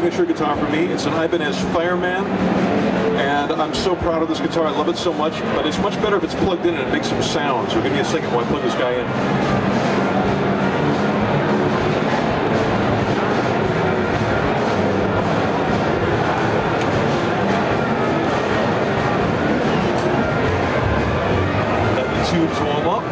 signature guitar for me. It's an Ibanez FRM250MF, and I'm so proud of this guitar. I love it so much, but it's much better if it's plugged in and it makes some sound. So give me a second while I plug this guy in. Tubes warm up.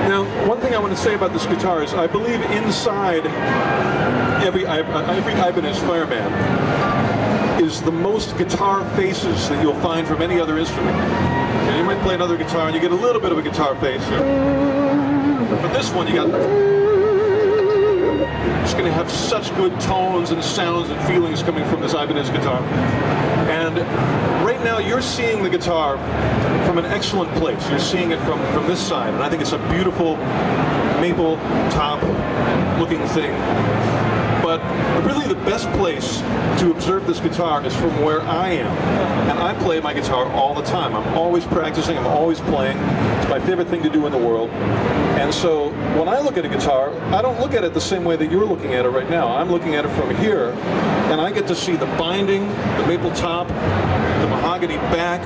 Now, one thing I want to say about this guitar is I believe inside every Ibanez FRM250MF is the most guitar faces that you'll find from any other instrument. And you might play another guitar and you get a little bit of a guitar face. But this one, you got... It's going to have such good tones and sounds and feelings coming from this Ibanez guitar. And right now you're seeing the guitar from an excellent place. You're seeing it from this side, and I think it's a beautiful maple top looking thing. But really the best place to observe this guitar is from where I am. And I play my guitar all the time. I'm always practicing, I'm always playing. It's my favorite thing to do in the world. And so when I look at a guitar, I don't look at it the same way that you're looking at it right now. I'm looking at it from here, and I get to see the binding, the maple top, the mahogany back,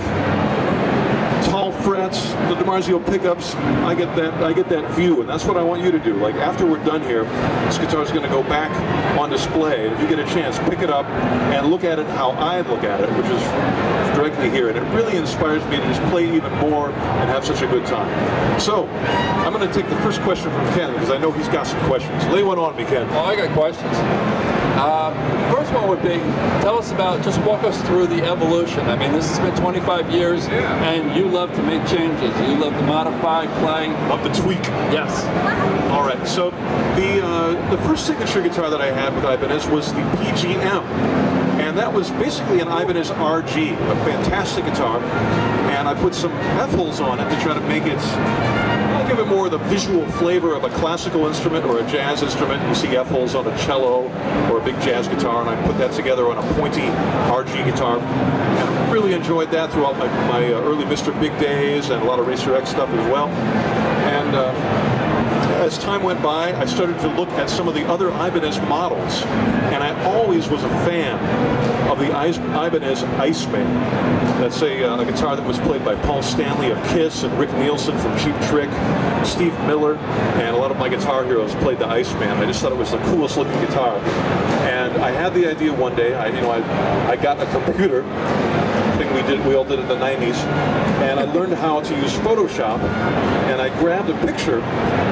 tall frets, the DiMarzio pickups. I get that view, and that's what I want you to do. Like, after we're done here, this guitar is going to go back on display. If you get a chance, pick it up and look at it how I look at it, which is directly here, and it really inspires me to just play even more and have such a good time. So I'm going to take the first question from Ken, because I know he's got some questions. Lay one on me, Ken. Oh, I got questions. First one would be, tell us about, just walk us through the evolution. I mean, this has been 25 years, and you love to make changes. You love to modify, play. Love to tweak. Yes. All right, so the first signature guitar that I had with Ibanez was the PGM. And that was basically an Ibanez RG, a fantastic guitar. And I put some F-holes on it to try to make it, give it more of the visual flavor of a classical instrument or a jazz instrument. You see F-holes on a cello or a big jazz guitar, and I put that together on a pointy RG guitar. And I really enjoyed that throughout my early Mr. Big days and a lot of Racer X stuff as well. And as time went by, I started to look at some of the other Ibanez models, and I always was a fan of the Ibanez Iceman. That's a guitar that was played by Paul Stanley of Kiss and Rick Nielsen from Cheap Trick, Steve Miller, and a lot of my guitar heroes played the Iceman. I just thought it was the coolest looking guitar. And I had the idea one day, I got a computer, thing we all did in the 90s, and I learned how to use Photoshop, and I grabbed a picture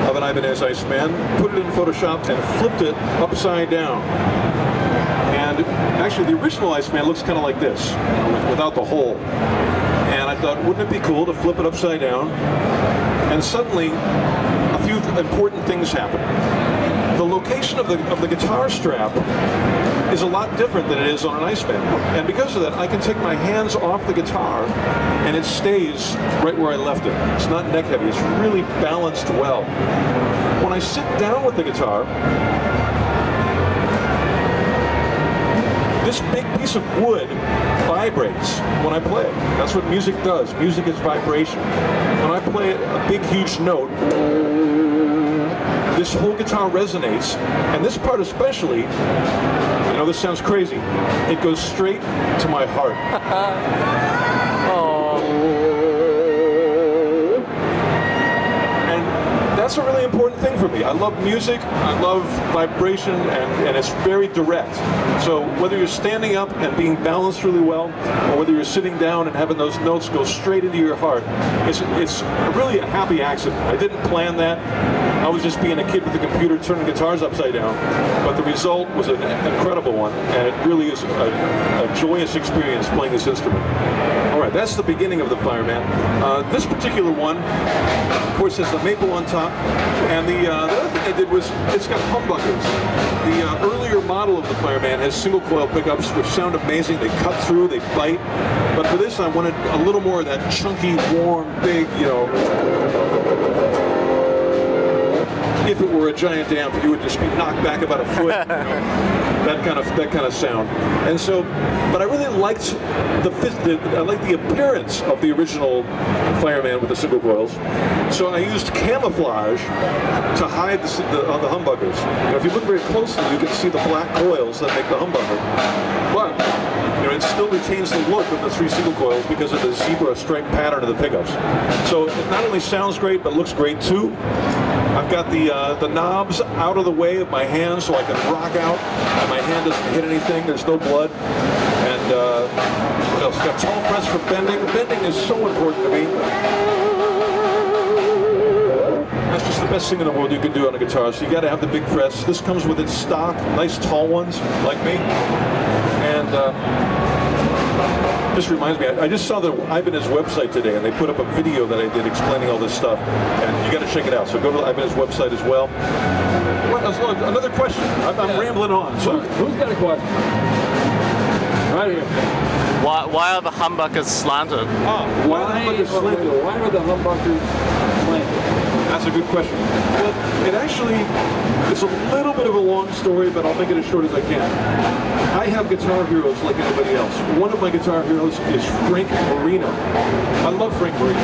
of an Ibanez Iceman, put it in Photoshop, and flipped it upside down. And actually the original Iceman looks kind of like this, without the hole. And I thought, wouldn't it be cool to flip it upside down? And suddenly, a few important things happened. The location of the guitar strap is a lot different than it is on an Iceman. And because of that, I can take my hands off the guitar and it stays right where I left it. It's not neck heavy, it's really balanced well. When I sit down with the guitar, this big piece of wood vibrates when I play. That's what music does. Music is vibration. When I play a big, huge note, this whole guitar resonates, and this part especially, I know this sounds crazy, it goes straight to my heart. And that's a really important thing for me. I love music, I love vibration, and it's very direct. So whether you're standing up and being balanced really well, or whether you're sitting down and having those notes go straight into your heart, it's really a happy accident. I didn't plan that. I was just being a kid with a computer turning guitars upside down, but the result was an incredible one, and it really is a joyous experience playing this instrument. All right, that's the beginning of the FRM250MF. This particular one, of course, has the maple on top, and the other thing I did was it's got humbuckers. The earlier model of the FRM250MF has single coil pickups, which sound amazing. They cut through, they bite, but for this I wanted a little more of that chunky, warm, big, if it were a giant amp, you would just be knocked back about a foot. You know, that kind of sound. And so, but I really liked the appearance of the original Fireman with the single coils. So I used camouflage to hide the humbuckers. You know, if you look very closely, you can see the black coils that make the humbucker. But you know, it still retains the look of the 3 single coils because of the zebra stripe pattern of the pickups. So it not only sounds great, but looks great too. I've got the knobs out of the way of my hand so I can rock out and my hand doesn't hit anything, there's no blood. And what else? Got tall press for bending. Bending is so important to me. That's just the best thing in the world you can do on a guitar, so you got to have the big press. This comes with its stock, nice tall ones, like me. And this reminds me, I just saw the Ibanez website today, and they put up a video that I did explaining all this stuff, and you got to check it out. So go to the Ibanez website as well. Another question. I'm rambling on. So who's got a question? Right here. Why are the humbuckers slanted? Oh, why are the humbuckers slanted? Why are the humbuckers slanted? That's a good question. Well, it actually is a little bit of a long story, but I'll make it as short as I can. I have guitar heroes like anybody else. One of my guitar heroes is Frank Marino. I love Frank Marino.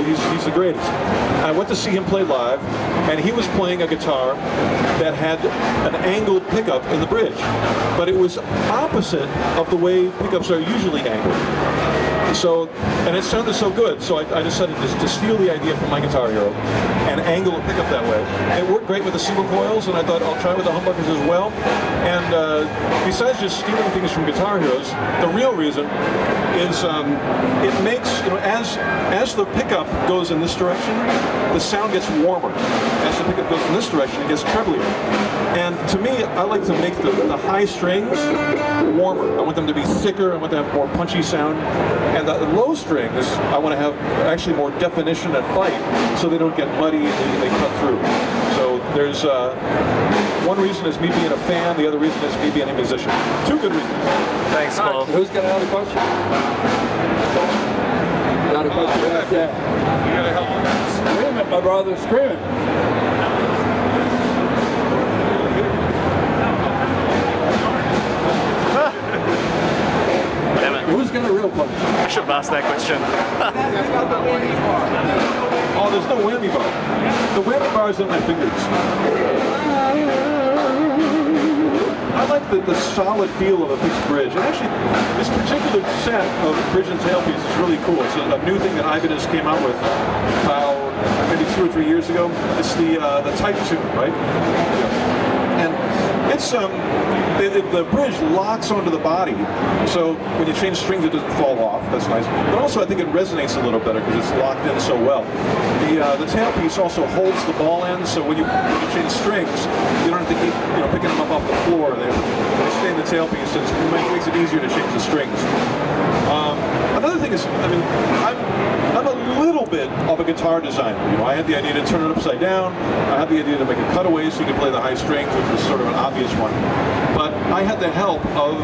He's the greatest. I went to see him play live, and he was playing a guitar that had an angled pickup in the bridge, but it was opposite of the way pickups are usually angled. So, and it sounded so good, so I decided to steal the idea from my guitar hero and angle a pickup that way. It worked great with the single coils, and I thought I'll try with the humbuckers as well. And besides just stealing things from guitar heroes, the real reason is it makes, you know, as the pickup goes in this direction, the sound gets warmer. As the pickup goes in this direction, it gets treblier. And to me, I like to make the high strings warmer. I want them to be thicker. I want them to have more punchy sound. And the low strings, I want to have actually more definition and bite, so they don't get muddy and they cut through. So there's one reason is me being a fan. The other reason is me being a musician. 2 good reasons. Thanks, Paul. Who's got another question? Got a question? Yeah. You gotta help me. Screaming, my brother's screaming. Who's got a real question? I should have asked that question. Oh, there's no whammy bar. The whammy bar is on my fingers. I like the solid feel of a fixed bridge. And actually, this particular set of bridge and tailpiece is really cool. It's a new thing that Ibanez came out with maybe 2 or 3 years ago. It's the Type 2, right? And it's the bridge locks onto the body, so when you change strings it doesn't fall off. That's nice. But also I think it resonates a little better because it's locked in so well. The tailpiece also holds the ball end, so when you change strings, you don't have to keep picking them up off the floor. They stay in the tailpiece, so it makes it easier to change the strings. Another thing is, I mean, I'm a little bit of a guitar designer. You know, I had the idea to turn it upside down. I had the idea to make a cutaway so you could play the high strings, which was sort of an obvious one. But I had the help of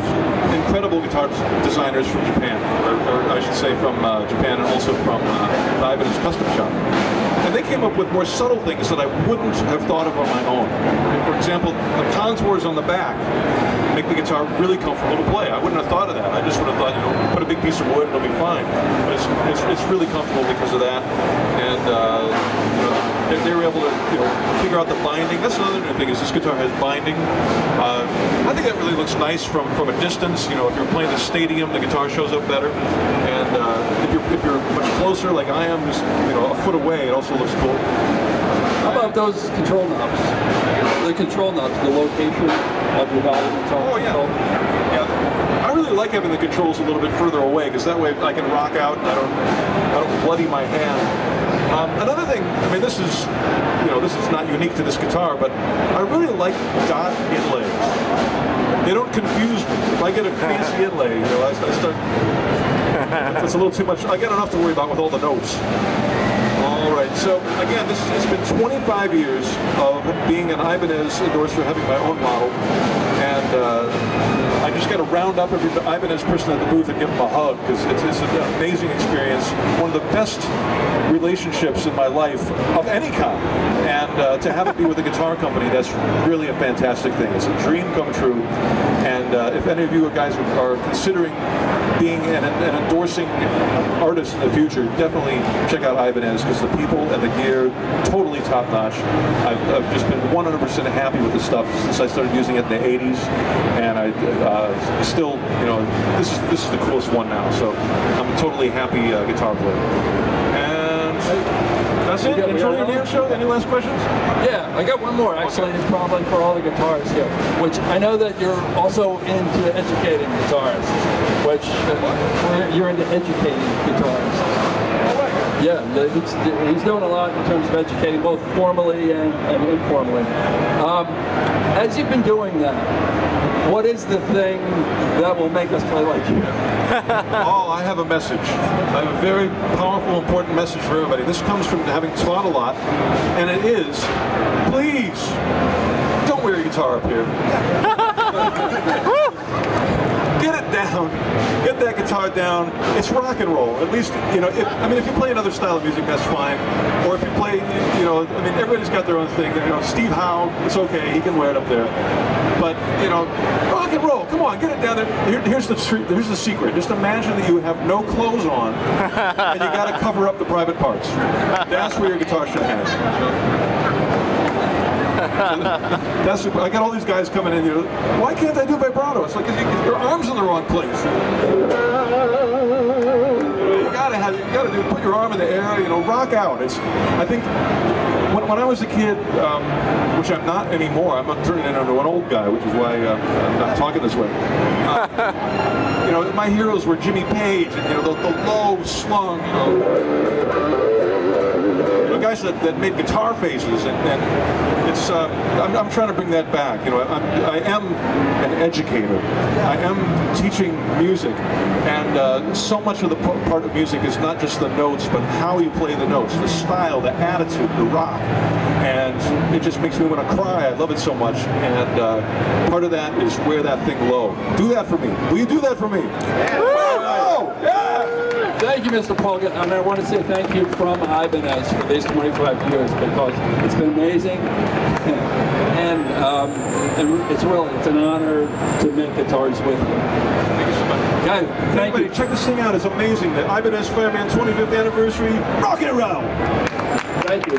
incredible guitar designers from Japan, or I should say from Japan, and also from the Ibanez Custom Shop. And they came up with more subtle things that I wouldn't have thought of on my own. For example, the contours on the back make the guitar really comfortable to play. I wouldn't have thought of that. I just would have thought, put a big piece of wood and it'll be fine. But it's really comfortable because of that. And they were able to figure out the binding. That's another new thing, is this guitar has binding. I think that really looks nice from a distance. If you're playing the stadium, the guitar shows up better. And if you're much closer, like I am, just a foot away, it also looks cool. How about those control knobs? The control knobs, the location of your volume and tone control. Yeah. I really like having the controls a little bit further away, because that way I can rock out and I don't bloody my hand. Another thing, I mean, this is not unique to this guitar, but I really like dot inlays. They don't confuse me. If I get a fancy inlay, I start. That's a little too much. I got enough to worry about with all the notes. All right, so again, it's been 25 years of being an Ibanez endorser, having my own model, and I just got to round up every Ibanez person at the booth and give them a hug, because it's an amazing experience. One of the best relationships in my life of any kind, and to have it be with a guitar company, that's really a fantastic thing. It's a dream come true, and if any of you guys are considering being an endorsing artist in the future, definitely check out Ibanez, because the people and the gear, totally top notch. I've just been 100% happy with the stuff since I started using it in the 80s, and I still, you know, this is the coolest one now, so I'm a totally happy guitar player. And that's it. Enjoy your NAMM show. Any last questions? Yeah, I got one more actually. It's probably for all the guitarists here, which I know that you're also into educating guitarists, which you're into educating guitarists. Yeah, he's doing a lot in terms of educating, both formally and informally. As you've been doing that, what is the thing that will make us play like you? Oh, I have a message. I have a very powerful, important message for everybody. This comes from having taught a lot, and it is, please, don't wear your guitar up here. Get it down. Get that guitar down. It's rock and roll. At least, you know, if you play another style of music, that's fine. Or if you play, you know, I mean, everybody's got their own thing. You know, Steve Howe, it's okay. He can wear it up there. But, you know, rock and roll. Come on, get it down there. Here's the secret. Just imagine that you have no clothes on, and you got to cover up the private parts. That's where your guitar should hang. I got all these guys coming in. You know, why can't I do vibrato? It's like your arm's in the wrong place. You gotta put your arm in the air. You know, rock out. I think when I was a kid, which I'm not anymore. I'm turning into an old guy, which is why I'm not talking this way. You know, my heroes were Jimmy Page, and you know the low slung. Guys that made guitar faces, and it's I'm trying to bring that back. You know, I am an educator. I am teaching music, and so much of the part of music is not just the notes, but how you play the notes, the style, the attitude, the rock, and it just makes me want to cry. I love it so much, and part of that is wear that thing low. Do that for me. Will you do that for me? Yeah. Oh, yeah. Thank you, Mr. Polgett, and I want to say thank you from Ibanez for these 25 years, because it's been amazing, and it's an honor to make guitars with you. Thank you so much. Guys, thank you. Check this thing out. It's amazing. The Ibanez FRM250MF 25th anniversary. Rock and roll. Thank you.